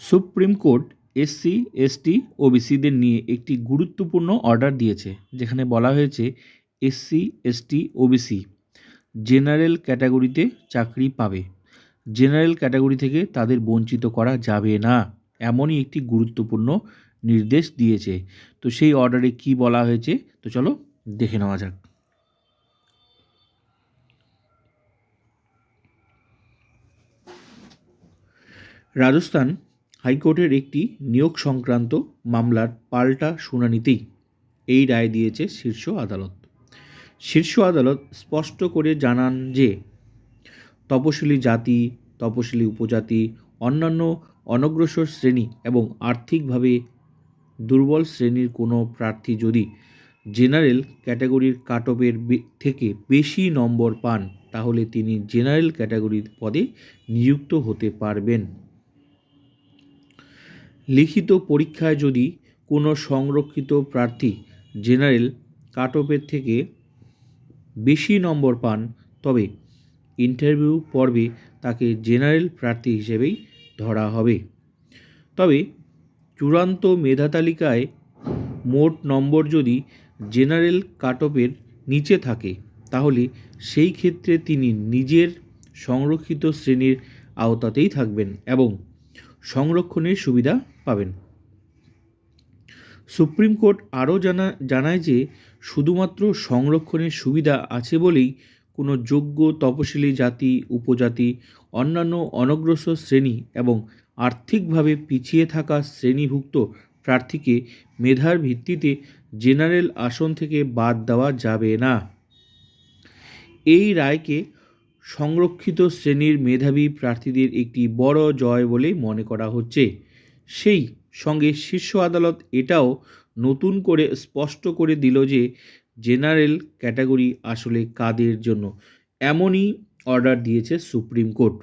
Supreme court SC, ST, ওবিসিদের নিয়ে একটি গুরুত্বপূর্ণ অর্ডার দিয়েছে, যেখানে বলা হয়েছে এসসি, এসটি, ওবিসি জেনারেল ক্যাটাগরিতে চাকরি পাবে। জেনারেল ক্যাটাগরি থেকে তাদের বঞ্চিত করা যাবে না, এমনই একটি গুরুত্বপূর্ণ নির্দেশ দিয়েছে। তো সেই অর্ডারে কি বলা হয়েছে, তো চলো দেখে নেওয়া যাক। রাজস্থান হাইকোর্টের একটি নিয়োগ সংক্রান্ত মামলার পাল্টা শুনানিতেই এই রায় দিয়েছে শীর্ষ আদালত। শীর্ষ আদালত স্পষ্ট করে জানান যে তপশিলি জাতি, তপশিলি উপজাতি, অন্যান্য অনগ্রসর শ্রেণী এবং আর্থিকভাবে দুর্বল শ্রেণীর কোনো প্রার্থী যদি জেনারেল ক্যাটাগরির কাটঅফের থেকে বেশি নম্বর পান, তাহলে তিনি জেনারেল ক্যাটাগরির পদে নিযুক্ত হতে পারবেন। লিখিত পরীক্ষায় যদি কোনো সংরক্ষিত প্রার্থী জেনারেল কাটঅফের থেকে বেশি নম্বর পান, তবে ইন্টারভিউ পর্বে তাকে জেনারেল প্রার্থী হিসেবেই ধরা হবে। তবে চূড়ান্ত মেধা তালিকায় মোট নম্বর যদি জেনারেল কাটঅফের নিচে থাকে, তাহলে সেই ক্ষেত্রে তিনি নিজের সংরক্ষিত শ্রেণীর আওতাতেই থাকবেন এবং সংরক্ষণের সুবিধা পাবেন। সুপ্রিম কোর্ট আরও জানায় যে শুধুমাত্র সংরক্ষণের সুবিধা আছে বলেই কোনো যোগ্য তপশিলি জাতি, উপজাতি, অন্যান্য অনগ্রসর শ্রেণী এবং আর্থিকভাবে পিছিয়ে থাকা শ্রেণীভুক্ত প্রার্থীকে মেধার ভিত্তিতে জেনারেল আসন থেকে বাদ দেওয়া যাবে না। এই রায়কে সংরক্ষিত শ্রেণীর মেধাবী প্রার্থীদের একটি বড় জয় বলে মনে করা হচ্ছে। সেই সঙ্গে শীর্ষ আদালত এটাও নতুন করে স্পষ্ট করে দিল যে জেনারেল ক্যাটাগরি আসলে কাদের জন্য। এমনই অর্ডার দিয়েছে সুপ্রিম কোর্ট।